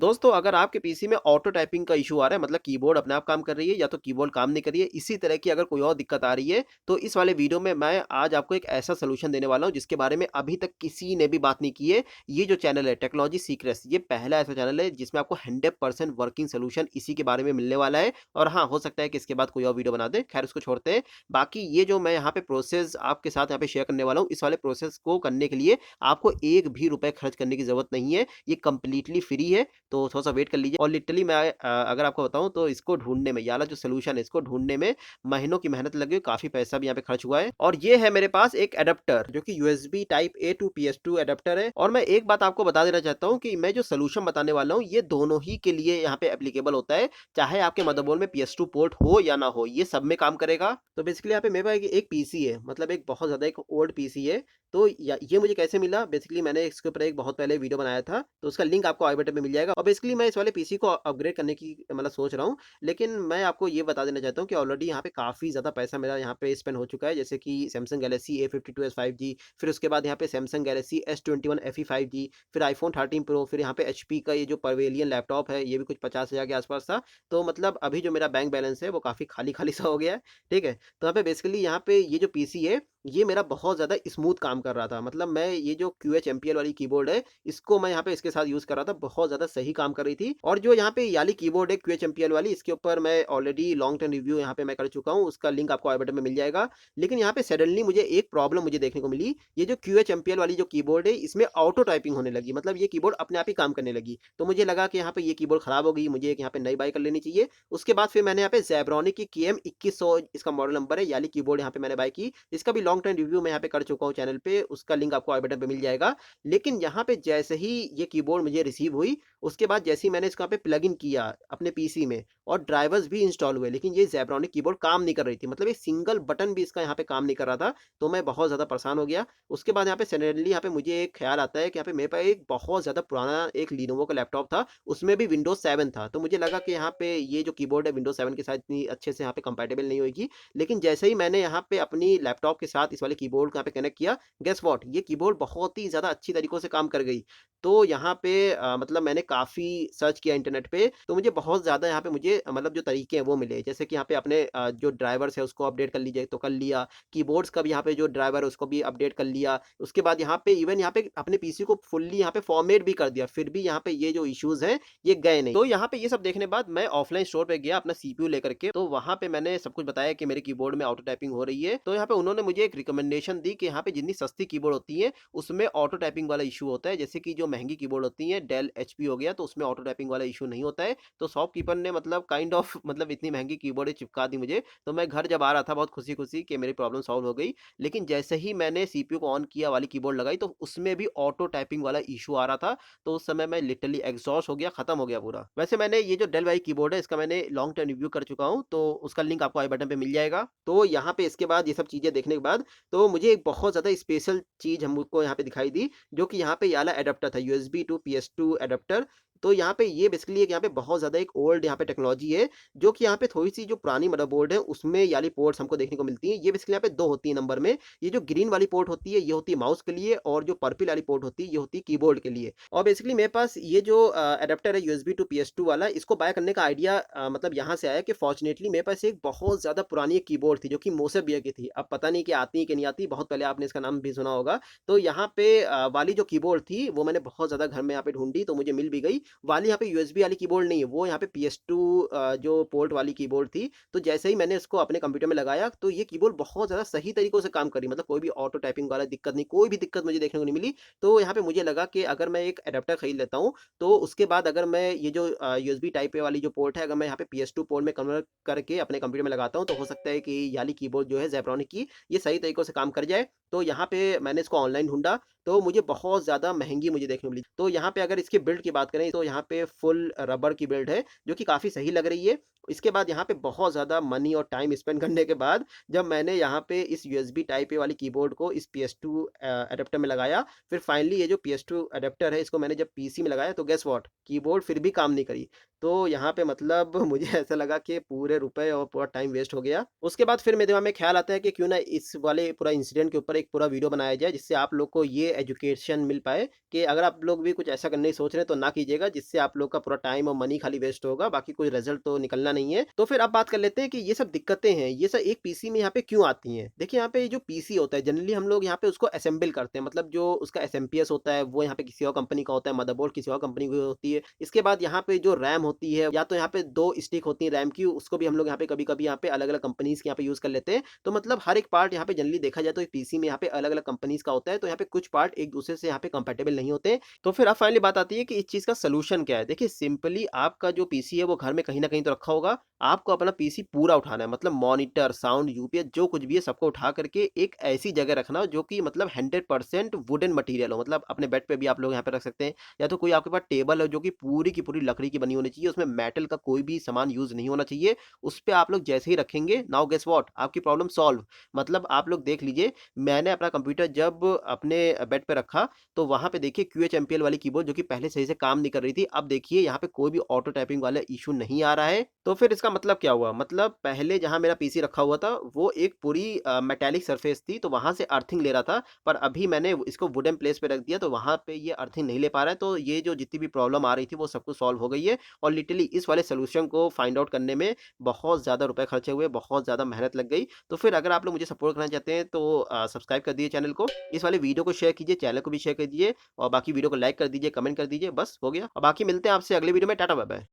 दोस्तों अगर आपके पीसी में ऑटो टाइपिंग का इशू आ रहा है मतलब कीबोर्ड अपने आप काम कर रही है या तो कीबोर्ड काम नहीं कर रही है, इसी तरह की अगर कोई और दिक्कत आ रही है, तो इस वाले वीडियो में मैं आज आपको एक ऐसा सॉल्यूशन देने वाला हूं जिसके बारे में अभी तक किसी ने भी बात नहीं की है। ये जो चैनल है टेक्नोलॉजी सीक्रेट्स, ये पहला ऐसा चैनल है जिसमें आपको 100% वर्किंग सोल्यूशन इसी के बारे में मिलने वाला है। और हाँ, हो सकता है कि इसके बाद कोई और वीडियो बना दे, खैर उसको छोड़ते हैं। बाकी ये जो मैं यहाँ पे प्रोसेस आपके साथ यहाँ पे शेयर करने वाला हूँ, इस वाले प्रोसेस को करने के लिए आपको एक भी रुपए खर्च करने की जरूरत नहीं है। ये कंप्लीटली फ्री है, तो थोड़ा-सा वेट कर लीजिए। और लिटरली मैं अगर आपको बताऊँ तो इसको ढूँढने में, ये वाला जो सॉल्यूशन है इसको ढूँढने में महीनों की मेहनत लगी, काफ़ी पैसा भी यहाँ पे खर्च हुआ है। और ये है मेरे पास एक एडाप्टर जो कि USB type A to PS2 adapter है। और मैं एक बात आपको बता देना चाहता हूँ कि मैं जो सॉल्यूशन बताने वाला हूँ ये दोनों ही के लिए यहाँ पे एप्लीकेबल होता है। चाहे आपके मदरबोर्ड में PS2 पोर्ट हो या ना हो, ये सब में काम करेगा। तो बेसिकली यहाँ पे मेरे पास एक पीसी है, मतलब एक बहुत ज़्यादा एक ओल्ड पीसी है। तो ये मुझे कैसे मिला? बेसिकली मैंने इसके ऊपर एक बहुत पहले वीडियो बनाया था, तो उसका लिंक आपको आई बटन पे मिल जाएगा। और बेसिकली मैं इस वाले पीसी को अपग्रेड करने की मतलब सोच रहा हूँ, लेकिन मैं आपको ये बता देना चाहता हूँ कि ऑलरेडी यहाँ पे काफ़ी ज़्यादा पैसा मेरा यहाँ पे स्पेंड हो चुका है। जैसे कि सैमसंग गैलेक्सी A52s 5G, फिर उसके बाद यहाँ पे Samsung Galaxy S21 FE 5G, फिर आईफ़ोन 13 प्रो, फिर यहाँ पे एचपी का ये जो पवेलियन लैपटॉप है, ये भी कुछ 50,000 के आसपास था। तो मतलब अभी जो मेरा बैंक बैलेंस है, वो काफ़ी खाली-खाली सा हो गया है, ठीक है? तो यहाँ पे बेसिकली यहाँ पे ये जो पीसी है, ये मेरा बहुत ज़्यादा स्मूथ काम कर रहा था। मतलब मैं ये जो QHMPL वाली कीबोर्ड है, इसको मैं यहाँ पे इसके साथ यूज़ कर रहा था, बहुत ज़्यादा सही काम कर रही थी। और जो यहाँ पे ये वाली कीबोर्ड है QHMPL वाली, इसके ऊपर मैं ऑलरेडी लॉन्ग टर्म रिव्यू यहाँ पे मैं कर चुका हूँ, उसका लिंक आपको आई बटन में मिल जाएगा। लेकिन यहाँ पे सडनली मुझे एक प्रॉब्लम मुझे देखने को मिली, ये जो QHMPL वाली जो कीबोर्ड है, इसमें ऑटो टाइपिंग होने लगी, मतलब ये कीबोर्ड अपने आप ही काम करने लगी। तो मुझे लगा कि यहाँ पे ये कीबोर्ड खराब हो गई, मुझे एक यहाँ पे नई बाय कर लेनी चाहिए। उसके बाद फिर मैंने यहाँ पे ज़ेब्रोनिक की KM2100 इसका मॉडल नंबर है, ये वाली कीबोर्ड यहाँ पे मैंने बाय की। इसका भी लॉन्ग टर्म रिव्यू मैं यहाँ पे कर चुका हूँ चैनल पे, उसका लिंक आपको आई बटन पे मिल जाएगा। लेकिन यहाँ पे जैसे ही ये कीबोर्ड मुझे रिसीव हुई, उसके बाद जैसे ही मैंने इसको यहाँ पे प्लग इन किया अपने पीसी में और ड्राइवर्स भी इंस्टॉल हुए, लेकिन ये ज़ेब्रोनिक कीबोर्ड काम नहीं कर रही थी। मतलब एक सिंगल बटन भी इसका यहाँ पे काम नहीं कर रहा था, तो मैं बहुत ज़्यादा परेशान हो गया। उसके बाद यहाँ पे सडनली यहाँ पे मुझे एक ख़्याल आता है कि यहाँ पे मेरे पास एक बहुत ज़्यादा पुराना एक लिनोवो का लैपटॉप था, उसमें भी विंडोज़ 7 था। तो मुझे लगा कि यहाँ पे ये जो कीबोर्ड है विंडोज़ 7 के साथ इतनी अच्छे से यहाँ पे कंपैटिबल नहीं होएगी। लेकिन जैसे ही मैंने यहाँ पे अपनी लैपटॉप के साथ इस वाले कीबोर्ड को यहाँ पे कनेक्ट किया, गेस व्हाट? ये कीबोर्ड बहुत ही ज़्यादा अच्छी तरीकों से काम कर गई। तो यहाँ पे मतलब मैंने काफ़ी सर्च किया इंटरनेट पे, तो मुझे बहुत ज़्यादा यहाँ पे मुझे मतलब जो तरीके हैं वो मिले। जैसे कि यहाँ पे अपने जो ड्राइवर्स है उसको अपडेट कर लीजिए तो कर लिया, कीबोर्ड्स का भी यहाँ पे जो ड्राइवर है उसको भी अपडेट कर लिया। उसके बाद यहाँ पे इवन यहाँ पे अपने पीसी को फुल्ली यहाँ पे फॉर्मेट भी कर दिया, फिर भी यहाँ पे ये जो इश्यूज़ हैं, ये गए नहीं। तो यहाँ पे ये सब देखने के बाद मैं ऑफलाइन स्टोर पे गया अपना सीपीयू लेकर के, तो वहाँ पे मैंने सब कुछ बताया कि मेरे कीबोर्ड में ऑटो टाइपिंग हो रही है। तो यहाँ पे उन्होंने मुझे एक रिकमेंडेशन दी कि यहाँ पे जितनी सस्ती कीबोर्ड होती है, उसमें ऑटो टाइपिंग वाला इश्यू होता है। जैसे कि जो महँगी कीबोर्ड होती है, डेल, एचपी हो गया, तो उसमें ऑटो टाइपिंग वाला इश्यू नहीं होता है। तो शॉपकीपर ने मतलब काइंड ऑफ मतलब इतनी महँगी कीबोर्ड चिपका दी मुझे। तो मैं घर जब आ रहा था बहुत खुशी-खुशी कि मेरी प्रॉब्लम सॉल्व हो गई। लेकिन जैसे ही मैंने सीपीयू को ऑन किया, वाली कीबोर्ड लगाई, तो उसमें भी ऑटो टाइपिंग वाला इश्यू आ रहा था। तो उस समय मैं लिटरली एग्ज़ॉस्ट हो गया, खत्म हो गया पूरा। वैसे मैंने ये जो डेल वाली कीबोर्ड है, इसका मैंने लॉन्ग टर्म रिव्यू कर चुका हूँ, तो उसका लिंक आपको आई बटन पे मिल जाएगा। तो यहाँ पे इसके बाद ये सब चीज़ें देखने के बाद, तो मुझे एक बहुत ज़्यादा स्पेशल चीज़ हमको यहाँ पे दिखाई दी, जो कि यहाँ पे ये वाला एडाप्टर था, यूएसबी टू PS2 एडाप्टर। तो यहाँ पे ये बेसिकली एक यहाँ पे बहुत ज़्यादा एक ओल्ड यहाँ पे टेक्नोलॉजी है, जो कि यहाँ पे थोड़ी-सी जो पुरानी मदरबोर्ड है, उसमें ये वाली पोर्ट्स हमको देखने को मिलती हैं। ये बेसिकली यहाँ पे 2 होती हैं नंबर में। ये जो ग्रीन वाली पोर्ट होती है, ये होती है माउस के लिए, और जो पर्पल वाली पोर्ट होती है, ये होती है कीबोर्ड के लिए। और बेसिकली मेरे पास ये जो एडाप्टर है यूएसबी टू PS2 वाला, इसको बाय करने का आइडिया मतलब यहाँ से आया कि फॉर्च्यूनेटली मेरे पास एक बहुत ज़्यादा पुरानी एक कीबोर्ड थी, जो कि मोसेस भैया की थी। अब पता नहीं कि आती है कि नहीं आती, बहुत पहले आपने इसका नाम भी सुना होगा। तो यहाँ पे वाली जो कीबोर्ड थी, वो मैंने बहुत ज़्यादा घर में यहाँ पे ढूँढी, तो मुझे मिल भी गई। वाली यहाँ पे यूएसबी वाली कीबोर्ड नहीं है, वो यहाँ पे PS2 जो पोर्ट वाली कीबोर्ड थी। तो जैसे ही मैंने इसको अपने कंप्यूटर में लगाया, तो ये कीबोर्ड बहुत ज़्यादा सही तरीकों से काम करी, मतलब कोई भी ऑटो टाइपिंग वाला दिक्कत नहीं, कोई भी दिक्कत मुझे देखने को नहीं मिली। तो यहाँ पे मुझे लगा कि अगर मैं एक एडाप्टर खरीद लेता हूँ, तो उसके बाद अगर मैं ये जो यूएसबी टाइप ए वाली जो पोर्ट है, अगर मैं यहाँ पे PS2 पोर्ट में कन्वर्ट करके अपने कंप्यूटर में लगाता हूँ, तो हो सकता है कि ये वाली कीबोर्ड जो है ज़ेब्रोनिक की, ये सही तरीकों से काम कर जाए। तो यहाँ पे मैंने इसको ऑनलाइन ढूँढा, तो मुझे बहुत ज़्यादा महँगी मुझे देखने को मिली। तो यहाँ पे अगर इसकी बिल्ड की बात करें, तो यहाँ पे फुल रबर की बिल्ड है, जो कि काफ़ी सही लग रही है। इसके बाद यहाँ पे बहुत ज़्यादा मनी और टाइम स्पेंड करने के बाद जब मैंने यहाँ पे इस यूएसबी टाइप ए वाली कीबोर्ड को इस PS2 एडाप्टर में लगाया, फिर फाइनली ये जो PS2 एडाप्टर है इसको मैंने जब पीसी में लगाया तो गेस व्हाट? कीबोर्ड फिर भी काम नहीं करी। तो यहाँ पे मतलब मुझे ऐसा लगा कि पूरे रुपए और पूरा टाइम वेस्ट हो गया। उसके बाद फिर मेरे दिमाग में ख़्याल आता है कि क्यों ना इस वाले पूरा इंसिडेंट के ऊपर एक पूरा वीडियो बनाया जाए जिससे आप लोग को ये एजुकेशन मिल पाए कि अगर आप लोग भी कुछ ऐसा करने की सोच रहे हैं तो ना कीजिएगा जिससे आप लोग का पूरा टाइम और मनी खाली वेस्ट होगा, बाकी कोई रिज़ल्ट तो निकलना नहीं है। तो फिर अब बात कर लेते हैं कि ये सब दिक्कतें हैं, ये सब एक पीसी में यहाँ पे क्यों आती हैं? देखिए यहाँ पे जो पीसी होता है जनरली हम लोग यहाँ पे उसको असेंबल करते हैं, मतलब जो उसका एसएमपीएस होता है वो यहाँ पे किसी और कंपनी का होता है, मदरबोर्ड किसी और कंपनी की होती है। इसके बाद यहाँ पे जो रैम होती है या तो यहाँ पे 2 स्टिक होती है रैम की, उसको भी हम लोग यहाँ पे कभी-कभी यहाँ पे अलग-अलग कंपनीज़ के यहाँ पे यूज़ कर लेते हैं। तो मतलब हर एक पार्ट यहाँ पे जनरली देखा जाए तो एक पीसी में यहाँ पे अलग-अलग कंपनीज़ का होता है, तो यहाँ पे कुछ पार्ट एक-दूसरे से यहाँ पे कंपैटिबल नहीं होते। तो फिर अब फाइनली बात आती है कि इस चीज़ का सॉल्यूशन क्या है? देखिए सिंपली आपका जो पीसी है वो घर में कहीं न कहीं तो रखा होगा। आपको अपना पीसी पूरा उठाना है, मतलब मॉनिटर, साउंड, यूपीएस जो कुछ भी है सबको उठा करके एक ऐसी जगह रखना हो जो कि मतलब 100% वुडन मटेरियल हो। मतलब अपने बेड पे भी आप लोग यहाँ पे रख सकते हैं या तो कोई आपके पास टेबल है जो कि पूरी की पूरी लकड़ी की बनी होनी चाहिए, उसमें मेटल का कोई भी सामान यूज़ नहीं होना चाहिए। उस पे आप लोग जैसे ही रखेंगे, नाउ गेस व्हाट? आपकी प्रॉब्लम सॉल्व। मतलब आप लोग देख लीजिए, मैंने अपना कंप्यूटर जब अपने बेड पे रखा तो वहाँ पे देखिए क्यूएचएमपीएल वाली कीबोर्ड जो कि पहले सही से काम नहीं कर रही थी, अब देखिए यहाँ पे कोई भी ऑटो टाइपिंग वाला इश्यू नहीं आ रहा है। तो फिर इसका मतलब क्या हुआ? मतलब पहले जहाँ मेरा पीसी रखा हुआ था, वो एक पूरी मेटालिक सरफेस थी, तो वहाँ से अर्थिंग ले रहा था, पर अभी मैंने इसको वुडन प्लेस पे रख दिया, तो वहाँ पे ये अर्थिंग नहीं ले पा रहा है, तो ये जो जितनी भी प्रॉब्लम आ रही थी, वो सब कुछ सॉल्व हो गई है और लिटरली इस वाले सॉल्यूशन को फाइंड आउट करने में बहुत ज़्यादा रुपए खर्चे हुए, बहुत ज़्यादा मेहनत लग गई। तो फिर अगर आप लोग मुझे सपोर्ट करना चाहते हैं, तो सब्सक्राइब कर दीजिए चैनल को, इस वाले वीडियो को शेयर कीजिए, चैनल को भी शेयर कर दीजिए और बाकी वीडियो को लाइक कर दीजिए, कमेंट कर दीजिए, बस हो गया। और बाकी मिलते हैं आपसे अगले वीडियो में, टाटा बाय बाय।